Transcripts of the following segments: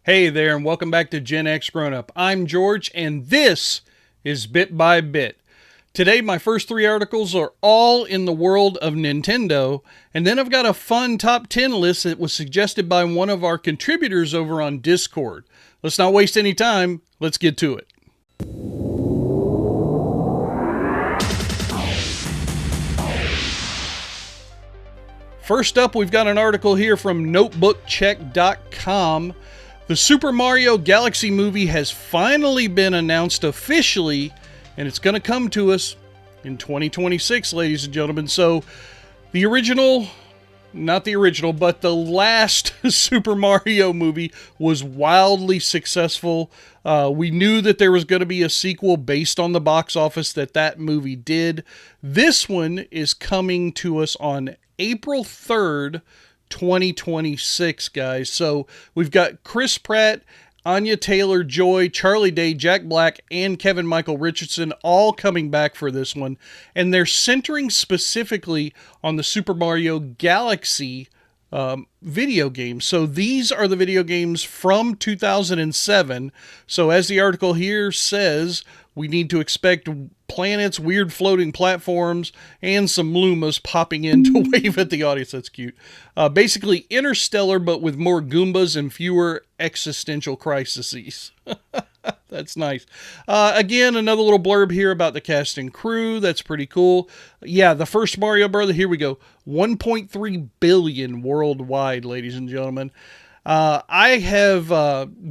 Hey there, and welcome back to GenXGrownUp. I'm George, and this is Bit by Bit. Today, my first three articles are all in the world of Nintendo, and then I've got a fun top 10 list that was suggested by one of our contributors over on Discord. Let's not waste any time. Let's get to it. First up, we've got an article here from notebookcheck.com. The Super Mario Galaxy movie has finally been announced officially, and it's going to come to us in 2026, ladies and gentlemen. So, the original, not the original, but the last Super Mario movie was wildly successful. We knew that there was going to be a sequel based on the box office that movie did. This one is coming to us on April 3rd, 2026, guys. So we've got Chris Pratt, Anya Taylor-Joy, Charlie Day, Jack Black, and Kevin Michael Richardson all coming back for this one. And they're centering specifically on the Super Mario Galaxy video games. So these are the video games from 2007. So as the article here says, we need to expect planets, weird floating platforms, and some Lumas popping in to wave at the audience. That's cute. Basically Interstellar, but with more Goombas and fewer existential crises. That's nice. Again, another little blurb here about the cast and crew. That's pretty cool. Yeah, the first Mario Brother. Here we go. 1.3 billion worldwide, ladies and gentlemen. I have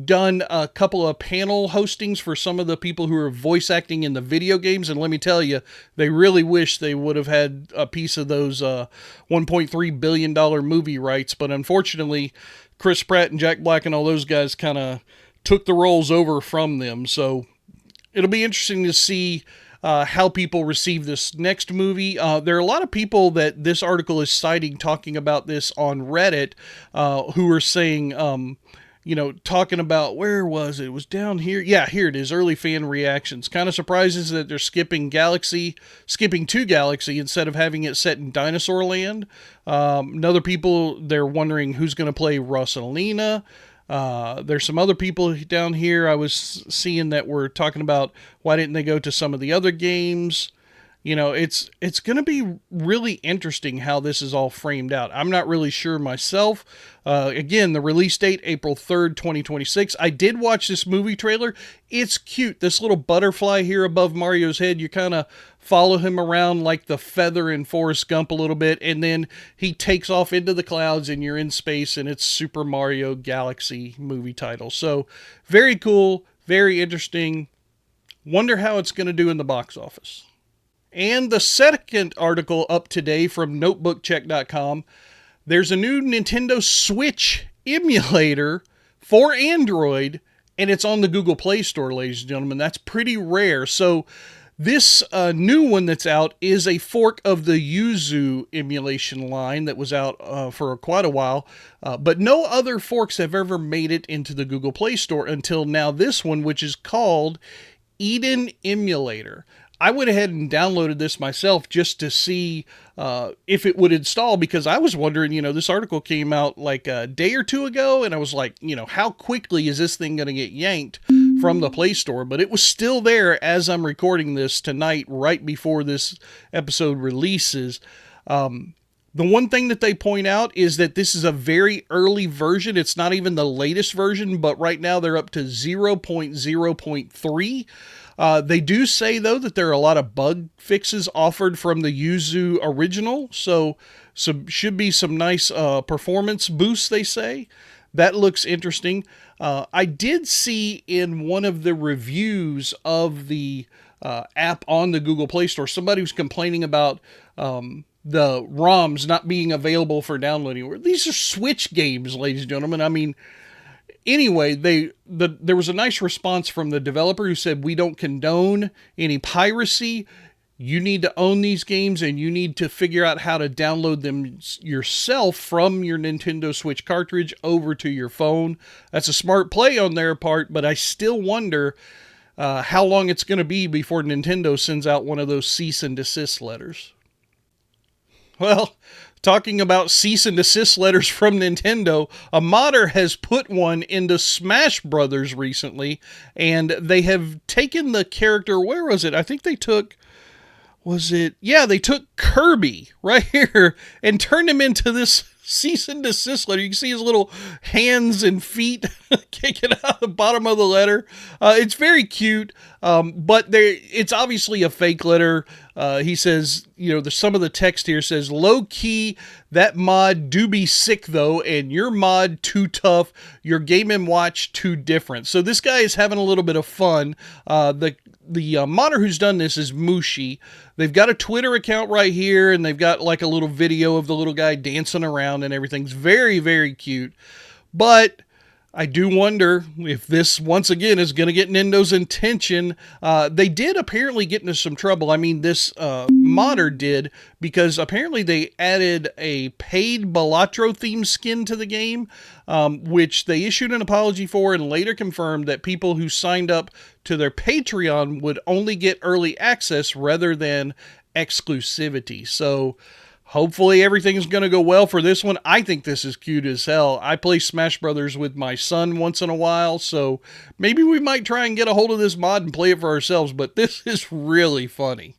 done a couple of panel hostings for some of the people who are voice acting in the video games, and let me tell you, they really wish they would have had a piece of those $1.3 billion movie rights, but unfortunately, Chris Pratt and Jack Black and all those guys kind of took the roles over from them, so it'll be interesting to see how people receive this next movie. There are a lot of people that this article is citing talking about this on Reddit who are saying, talking about, where was it? It was down here. Yeah, here it is, early fan reactions. Kind of surprises that they're skipping to Galaxy instead of having it set in Dinosaur Land. Other people, they're wondering who's going to play Rosalina. There's some other people down here I was seeing that were talking about why didn't they go to some of the other games. It's going to be really interesting how this is all framed out. I'm not really sure myself. Again, the release date, April 3rd, 2026. I did watch this movie trailer. It's cute. This little butterfly here above Mario's head, you kind of follow him around like the feather in Forrest Gump a little bit, and then he takes off into the clouds and you're in space, and it's Super Mario Galaxy movie title. So very cool, very interesting. Wonder how it's going to do in the box office. And the second article up today from notebookcheck.com, there's a new Nintendo Switch emulator for Android, and it's on the Google Play Store, ladies and gentlemen. That's pretty rare. So this new one that's out is a fork of the Yuzu emulation line that was out for quite a while, but no other forks have ever made it into the Google Play Store until now. This one, which is called Eden Emulator. I went ahead and downloaded this myself just to see if it would install, because I was wondering, this article came out like a day or two ago, and I was like, how quickly is this thing going to get yanked from the Play Store? But it was still there as I'm recording this tonight, right before this episode releases. The one thing that they point out is that this is a very early version. It's not even the latest version, but right now they're up to 0.0.3. They do say, though, that there are a lot of bug fixes offered from the Yuzu original, so should be some nice performance boosts, they say. That looks interesting. I did see in one of the reviews of the app on the Google Play Store, somebody was complaining about the ROMs not being available for downloading. These are Switch games, ladies and gentlemen. I mean, anyway, there was a nice response from the developer who said, we don't condone any piracy. You need to own these games, and you need to figure out how to download them yourself from your Nintendo Switch cartridge over to your phone. That's a smart play on their part, but I still wonder how long it's going to be before Nintendo sends out one of those cease and desist letters. Well, talking about cease and desist letters from Nintendo, a modder has put one into Smash Brothers recently, and they have taken the character, where was it? I think they took, was it? Yeah, they took Kirby right here and turned him into this cease and desist letter. You can see his little hands and feet kicking out the bottom of the letter. It's very cute, but it's obviously a fake letter. He says, some of the text here says, low key, that mod do be sick though, and your mod too tough, your Game & Watch too different. So this guy is having a little bit of fun. The modder who's done this is Mushi. They've got a Twitter account right here, and they've got like a little video of the little guy dancing around and everything's very, very cute. But I do wonder if this, once again, is going to get Nintendo's attention. They did apparently get into some trouble. I mean, this modder did, because apparently they added a paid Balatro theme skin to the game, which they issued an apology for and later confirmed that people who signed up to their Patreon would only get early access rather than exclusivity. So hopefully everything's going to go well for this one. I think this is cute as hell. I play Smash Brothers with my son once in a while, so maybe we might try and get a hold of this mod and play it for ourselves, but this is really funny.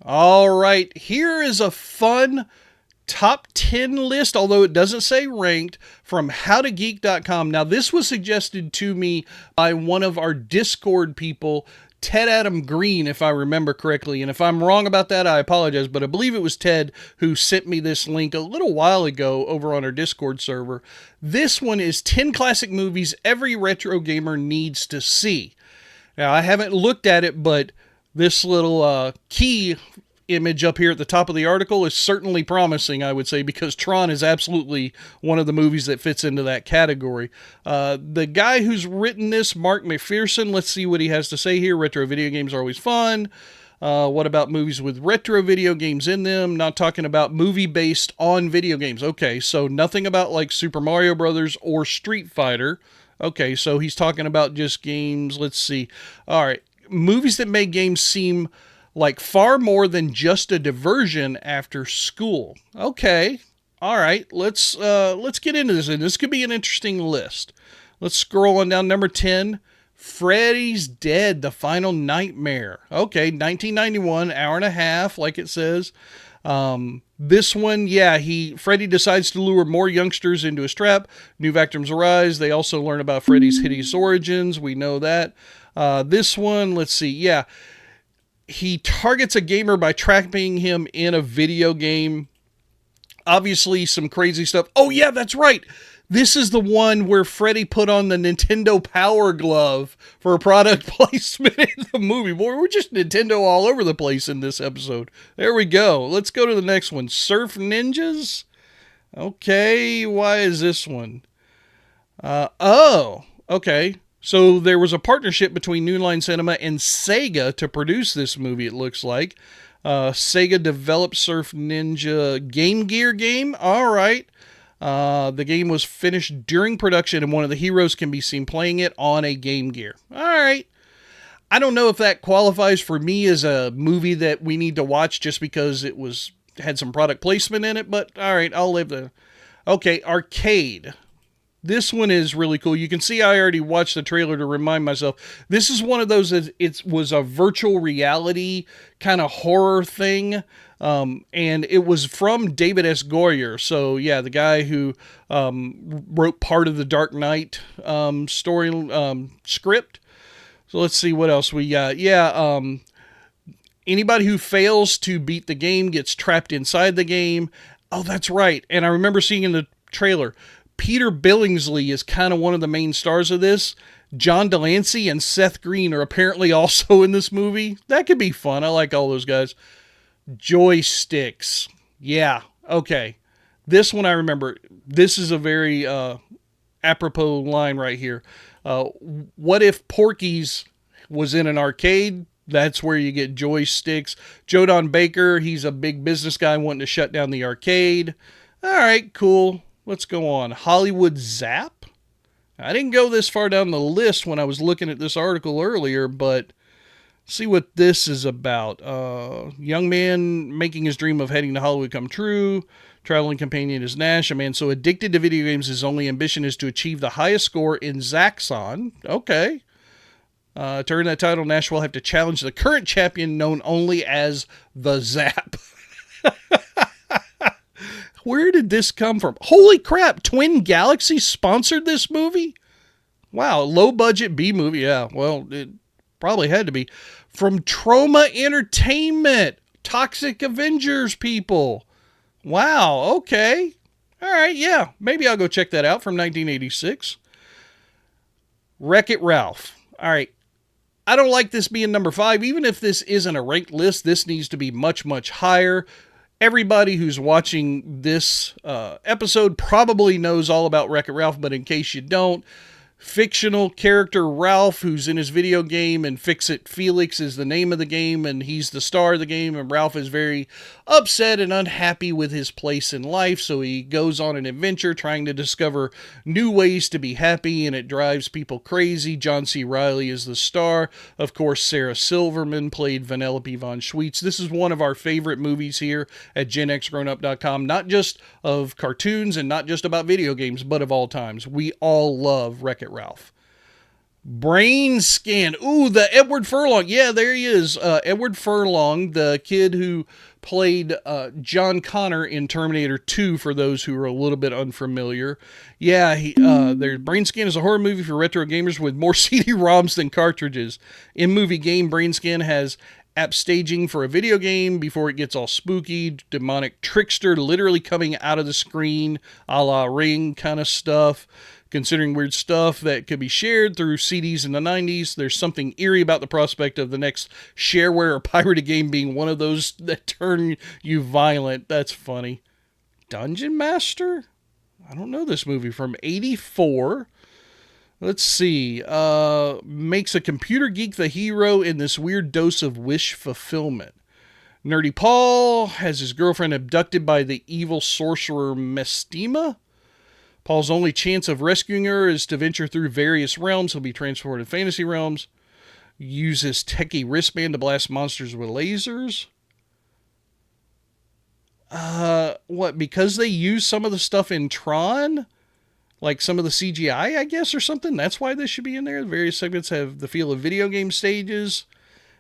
All right, here is a fun top 10 list, although it doesn't say ranked, from howtogeek.com. Now, this was suggested to me by one of our Discord people, Ted Adam Green, if I remember correctly. And if I'm wrong about that, I apologize, but I believe it was Ted who sent me this link a little while ago over on our Discord server. This one is 10 classic movies every retro gamer needs to see. Now, I haven't looked at it, but this little key image up here at the top of the article is certainly promising, I would say, because Tron is absolutely one of the movies that fits into that category. The guy who's written this, Mark McPherson, let's see what he has to say here. Retro video games are always fun. What about movies with retro video games in them? Not talking about movie based on video games. Okay, so nothing about like Super Mario Brothers or Street Fighter. Okay, so he's talking about just games. Let's see. All right, movies that make games seem like far more than just a diversion after school. Okay, all right, let's get into this, and this could be an interesting list. Let's scroll on down. Number 10, Freddy's Dead: The Final Nightmare. Okay, 1991, hour and a half, like it says. This one, yeah, Freddy decides to lure more youngsters into his trap. New victims arise. They also learn about Freddy's hideous origins. We know that. This one, let's see, yeah. He targets a gamer by trapping him in a video game. Obviously, some crazy stuff. Oh, yeah, that's right. This is the one where Freddy put on the Nintendo Power Glove for a product placement in the movie. Boy, we're just Nintendo all over the place in this episode. There we go. Let's go to the next one. Surf Ninjas. Okay, why is this one? Okay. So there was a partnership between New Line Cinema and Sega to produce this movie, it looks like. Sega developed Surf Ninja Game Gear game. All right. The game was finished during production, and one of the heroes can be seen playing it on a Game Gear. All right. I don't know if that qualifies for me as a movie that we need to watch just because it had some product placement in it, but all right, I'll live the... Okay, Arcade. This one is really cool. You can see I already watched the trailer to remind myself. This is one of those that it was a virtual reality kind of horror thing. And it was from David S. Goyer. So, yeah, the guy who wrote part of the Dark Knight story script. So let's see what else we got. Yeah, anybody who fails to beat the game gets trapped inside the game. Oh, that's right. And I remember seeing in the trailer, Peter Billingsley is kind of one of the main stars of this. John Delancey and Seth Green are apparently also in this movie. That could be fun. I like all those guys. Joysticks. Yeah, okay. This one I remember. This is a very apropos line right here. What if Porky's was in an arcade? That's where you get joysticks. Joe Don Baker, he's a big business guy wanting to shut down the arcade. All right, cool. Let's go on. Hollywood Zap. I didn't go this far down the list when I was looking at this article earlier, but See what this is about. Young man making his dream of heading to Hollywood come true. Traveling companion is Nash, a man so addicted to video games his only ambition is to achieve the highest score in Zaxxon. Okay. To earn that title, Nash will have to challenge the current champion known only as the Zap. Where did this come from? Holy crap, Twin Galaxies sponsored this movie? Wow, low budget B movie. Yeah, well, it probably had to be. From Troma Entertainment, Toxic Avengers people. Wow, okay. All right, yeah, maybe I'll go check that out from 1986. Wreck-It Ralph. All right, I don't like this being number 5. Even if this isn't a ranked list, this needs to be much, much higher. Everybody who's watching this episode probably knows all about Wreck-It Ralph, but in case you don't, fictional character Ralph, who's in his video game, and Fix-It Felix is the name of the game, and he's the star of the game, and Ralph is very upset and unhappy with his place in life, so he goes on an adventure trying to discover new ways to be happy, and it drives people crazy. John C. Reilly is the star. Of course, Sarah Silverman played Vanellope von Schweetz. This is one of our favorite movies here at GenXGrownUp.com, not just of cartoons and not just about video games, but of all times. We all love Wreck-It Ralph. Brain Scan. Ooh, the Edward Furlong. Yeah, there he is. Edward Furlong, the kid who played John Connor in Terminator 2, for those who are a little bit unfamiliar. Yeah, Brain Scan is a horror movie for retro gamers with more CD-ROMs than cartridges. In-movie game, Brain Scan has app staging for a video game before it gets all spooky, demonic trickster literally coming out of the screen, a la Ring kind of stuff. Considering weird stuff that could be shared through CDs in the 90s, there's something eerie about the prospect of the next shareware or pirated game being one of those that turn you violent. That's funny. Dungeon Master? I don't know this movie. From 84. Let's see. Makes a computer geek the hero in this weird dose of wish fulfillment. Nerdy Paul has his girlfriend abducted by the evil sorcerer Mestima. Paul's only chance of rescuing her is to venture through various realms. He'll be transported to fantasy realms. Use his techie wristband to blast monsters with lasers. What? Because they use some of the stuff in Tron? Like some of the CGI, I guess, or something? That's why this should be in there. The various segments have the feel of video game stages.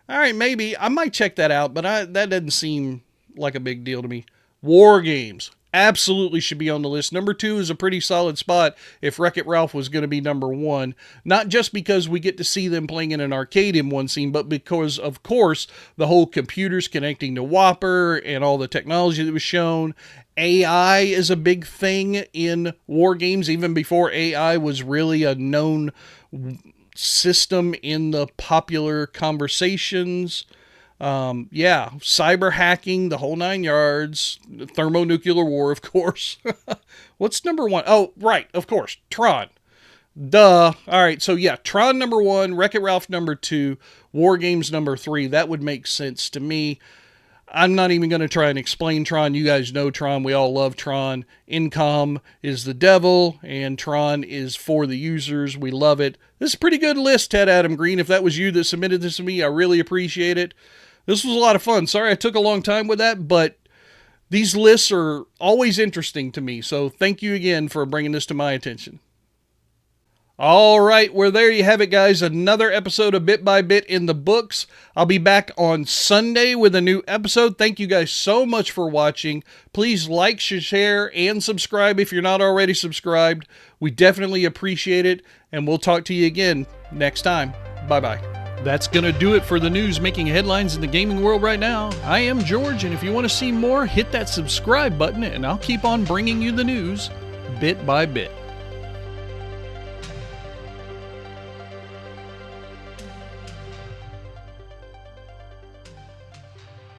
All right, maybe. I might check that out, but that doesn't seem like a big deal to me. War games. Absolutely should be on the list. Number 2 is a pretty solid spot if Wreck-It Ralph was going to be number 1. Not just because we get to see them playing in an arcade in one scene, but because, of course, the whole computers connecting to Whopper and all the technology that was shown. AI is a big thing in war games, even before AI was really a known system in the popular conversations. Cyber hacking, the whole 9 yards, thermonuclear war, of course. What's number 1? Oh, right, of course, Tron. Duh. All right, so yeah, Tron number 1, Wreck-It Ralph number 2, War Games number 3. That would make sense to me. I'm not even going to try and explain Tron. You guys know Tron. We all love Tron. Incom is the devil, and Tron is for the users. We love it. This is a pretty good list, Ted Adam Green. If that was you that submitted this to me, I really appreciate it. This was a lot of fun. Sorry I took a long time with that, but these lists are always interesting to me. So thank you again for bringing this to my attention. All right, well, there you have it, guys. Another episode of Bit by Bit in the books. I'll be back on Sunday with a new episode. Thank you guys so much for watching. Please like, share, and subscribe if you're not already subscribed. We definitely appreciate it, and we'll talk to you again next time. Bye-bye. That's going to do it for the news making headlines in the gaming world right now. I am George, and if you want to see more, hit that subscribe button, and I'll keep on bringing you the news bit by bit.